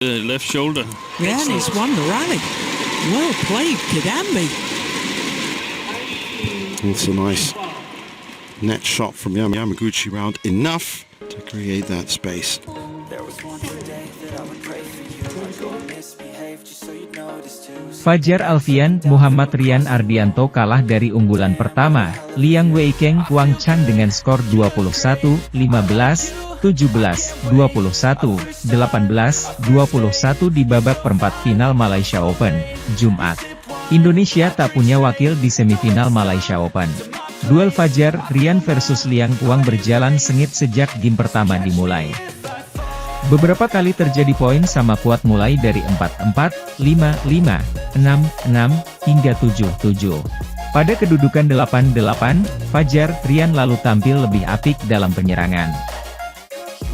Left shoulder. Yeah, and he's won the rally. Well played, Kadambi. It's a nice net shot from Yamaguchi round, enough to create that space. Fajar Alfian Muhammad Rian Ardianto kalah dari unggulan pertama, Liang Weikeng Wang Chang dengan skor 21-15, 17-21, 18-21 di babak perempat final Malaysia Open, Jumat. Indonesia tak punya wakil di semifinal Malaysia Open. Duel Fajar Rian versus Liang Wang berjalan sengit sejak game pertama dimulai. Beberapa kali terjadi poin sama kuat mulai dari 4-4, 5-5, 6-6, hingga 7-7. Pada kedudukan 8-8, Fajar Rian lalu tampil lebih apik dalam penyerangan.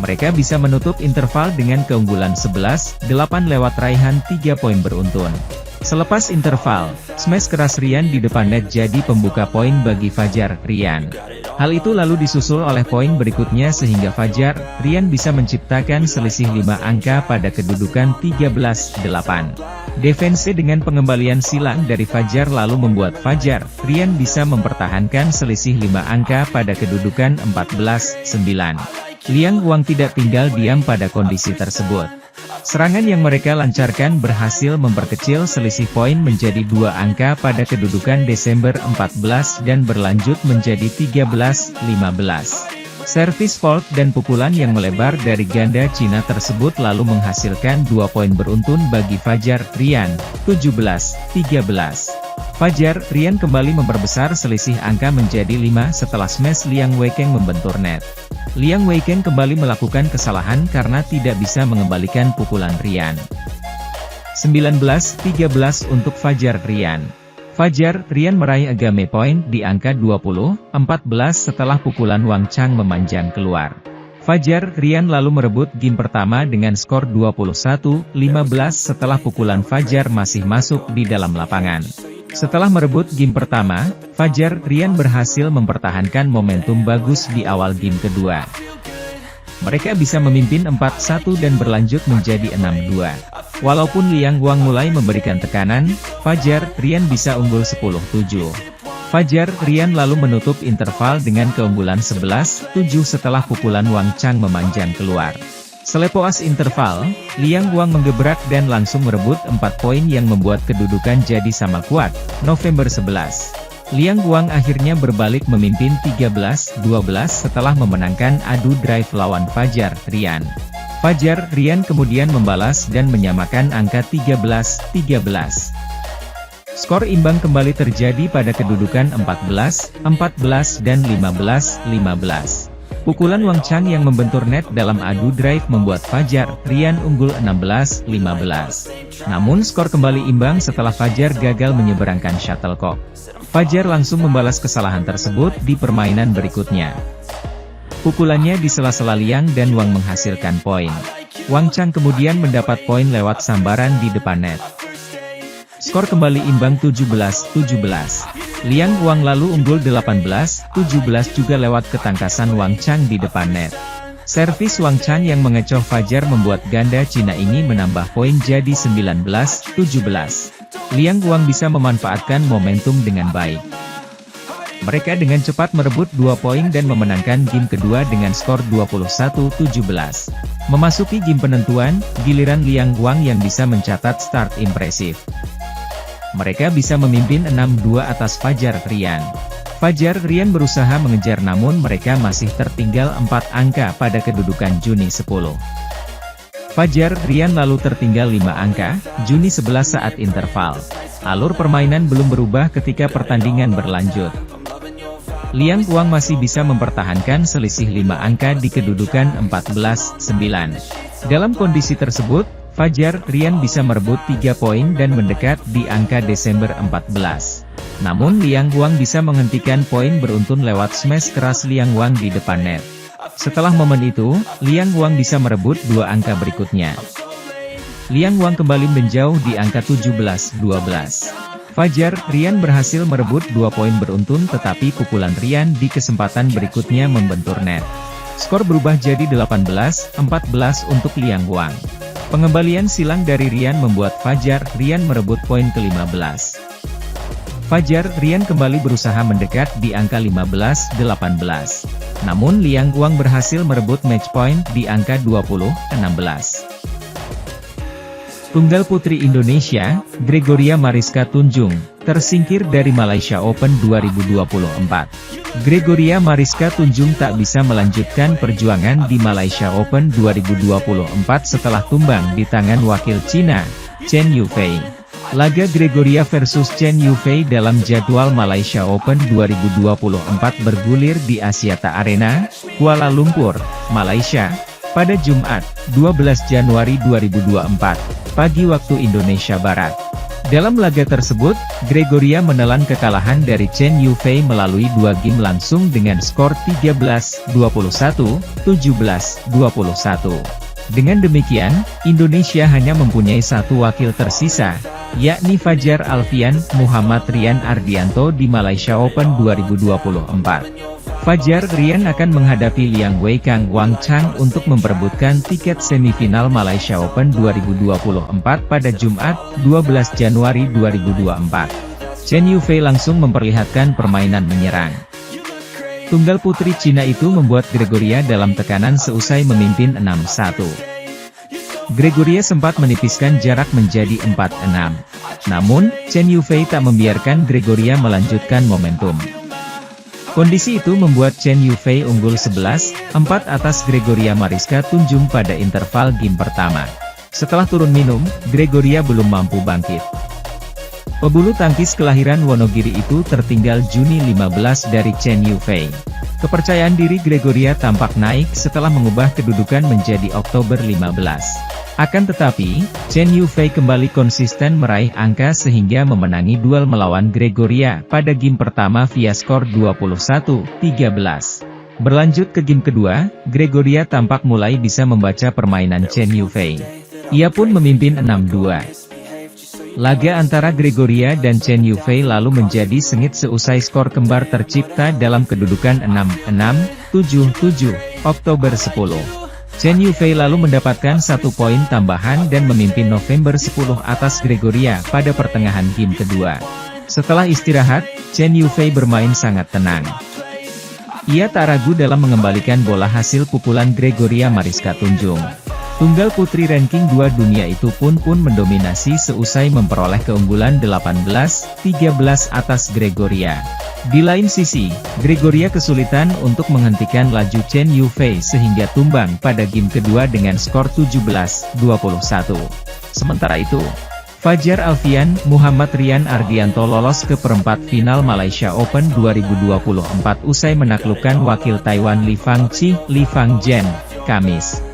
Mereka bisa menutup interval dengan keunggulan 11-8 lewat raihan 3 poin beruntun. Selepas interval, smash keras Rian di depan net jadi pembuka poin bagi Fajar Rian. Hal itu lalu disusul oleh poin berikutnya sehingga Fajar Rian bisa menciptakan selisih 5 angka pada kedudukan 13-8. Defense dengan pengembalian silang dari Fajar lalu membuat Fajar Rian bisa mempertahankan selisih 5 angka pada kedudukan 14-9. Liang Wang tidak tinggal diam pada kondisi tersebut. Serangan yang mereka lancarkan berhasil memperkecil selisih poin menjadi 2 angka pada kedudukan Desember 14 dan berlanjut menjadi 13-15. Servis fault dan pukulan yang melebar dari ganda Cina tersebut lalu menghasilkan 2 poin beruntun bagi Fajar Rian, 17-13. Fajar Rian kembali memperbesar selisih angka menjadi 5 setelah smash Liang Weikeng membentur net. Liang Weikeng kembali melakukan kesalahan karena tidak bisa mengembalikan pukulan Rian. 19-13 untuk Fajar Rian. Fajar Rian meraih agame point di angka 20-14 setelah pukulan Wang Chang memanjang keluar. Fajar Rian lalu merebut game pertama dengan skor 21-15 setelah pukulan Fajar masih masuk di dalam lapangan. Setelah merebut game pertama, Fajar Rian berhasil mempertahankan momentum bagus di awal game kedua. Mereka bisa memimpin 4-1 dan berlanjut menjadi 6-2. Walaupun Liang Wang mulai memberikan tekanan, Fajar Rian bisa unggul 10-7. Fajar Rian lalu menutup interval dengan keunggulan 11-7 setelah pukulan Wang Chang memanjang keluar. Selepas interval, Liang Wang menggebrak dan langsung merebut 4 poin yang membuat kedudukan jadi sama kuat, November 11. Liang Wang akhirnya berbalik memimpin 13-12 setelah memenangkan adu drive lawan Fajar Rian. Fajar Rian kemudian membalas dan menyamakan angka 13-13. Skor imbang kembali terjadi pada kedudukan 14-14 dan 15-15. Pukulan Wang Chang yang membentur net dalam adu drive membuat Fajar Rian unggul 16-15. Namun skor kembali imbang setelah Fajar gagal menyeberangkan shuttlecock. Fajar langsung membalas kesalahan tersebut di permainan berikutnya. Pukulannya di sela-sela Liang dan Wang menghasilkan poin. Wang Chang kemudian mendapat poin lewat sambaran di depan net. Skor kembali imbang 17-17. Liang Wang lalu unggul 18-17 juga lewat ketangkasan Wang Chang di depan net. Servis Wang Chang yang mengecoh Fajar membuat ganda Cina ini menambah poin jadi 19-17. Liang Wang bisa memanfaatkan momentum dengan baik. Mereka dengan cepat merebut 2 poin dan memenangkan game kedua dengan skor 21-17. Memasuki game penentuan, giliran Liang Wang yang bisa mencatat start impresif. Mereka bisa memimpin 6-2 atas Fajar Rian. Fajar Rian berusaha mengejar namun mereka masih tertinggal 4 angka pada kedudukan Juni 10. Fajar Rian lalu tertinggal 5 angka, Juni 11 saat interval. Alur permainan belum berubah ketika pertandingan berlanjut. Liang Wang masih bisa mempertahankan selisih 5 angka di kedudukan 14-9. Dalam kondisi tersebut, Fajar Rian bisa merebut 3 poin dan mendekat di angka Desember 14. Namun Liang Wang bisa menghentikan poin beruntun lewat smash keras Liang Wang di depan net. Setelah momen itu, Liang Wang bisa merebut 2 angka berikutnya. Liang Wang kembali menjauh di angka 17-12. Fajar Rian berhasil merebut 2 poin beruntun tetapi pukulan Rian di kesempatan berikutnya membentur net. Skor berubah jadi 18-14 untuk Liang Wang. Pengembalian silang dari Ryan membuat Fajar Rian merebut poin ke-15. Fajar Rian kembali berusaha mendekat di angka 15-18. Namun Liang Guang berhasil merebut match point di angka 20-16. Tunggal putri Indonesia, Gregoria Mariska Tunjung, tersingkir dari Malaysia Open 2024. Gregoria Mariska Tunjung tak bisa melanjutkan perjuangan di Malaysia Open 2024 setelah tumbang di tangan wakil Cina, Chen Yufei. Laga Gregoria versus Chen Yufei dalam jadwal Malaysia Open 2024 bergulir di Axiata Arena, Kuala Lumpur, Malaysia, pada Jumat, 12 Januari 2024. Pagi waktu Indonesia Barat. Dalam laga tersebut, Gregoria menelan kekalahan dari Chen Yufei melalui 2 game langsung dengan skor 13-21, 17-21. Dengan demikian, Indonesia hanya mempunyai satu wakil tersisa, yakni Fajar Alfian Muhammad Rian Ardianto di Malaysia Open 2024. Fajar Rian akan menghadapi Liang Wei Kang Wang Chang untuk memperebutkan tiket semifinal Malaysia Open 2024 pada Jumat, 12 Januari 2024. Chen Yufei langsung memperlihatkan permainan menyerang. Tunggal putri Cina itu membuat Gregoria dalam tekanan seusai memimpin 6-1. Gregoria sempat menipiskan jarak menjadi 4-6. Namun, Chen Yufei tak membiarkan Gregoria melanjutkan momentum. Kondisi itu membuat Chen Yufei unggul 11-4 atas Gregoria Mariska Tunjung pada interval game pertama. Setelah turun minum, Gregoria belum mampu bangkit. Pebulu tangkis kelahiran Wonogiri itu tertinggal Juni 15 dari Chen Yufei. Kepercayaan diri Gregoria tampak naik setelah mengubah kedudukan menjadi Oktober 15. Akan tetapi, Chen Yufei kembali konsisten meraih angka sehingga memenangi duel melawan Gregoria pada game pertama via skor 21-13. Berlanjut ke game kedua, Gregoria tampak mulai bisa membaca permainan Chen Yufei. Ia pun memimpin 6-2. Laga antara Gregoria dan Chen Yufei lalu menjadi sengit seusai skor kembar tercipta dalam kedudukan 6-6, 7-7, Oktober 10. Chen Yufei lalu mendapatkan 1 poin tambahan dan memimpin November 10 atas Gregoria pada pertengahan game kedua. Setelah istirahat, Chen Yufei bermain sangat tenang. Ia tak ragu dalam mengembalikan bola hasil pukulan Gregoria Mariska Tunjung. Tunggal putri ranking 2 dunia itu pun mendominasi seusai memperoleh keunggulan 18-13 atas Gregoria. Di lain sisi, Gregoria kesulitan untuk menghentikan laju Chen Yufei sehingga tumbang pada game kedua dengan skor 17-21. Sementara itu, Fajar Alfian Muhammad Rian Ardianto lolos ke perempat final Malaysia Open 2024 usai menaklukkan wakil Taiwan Li Fangzhen, Kamis.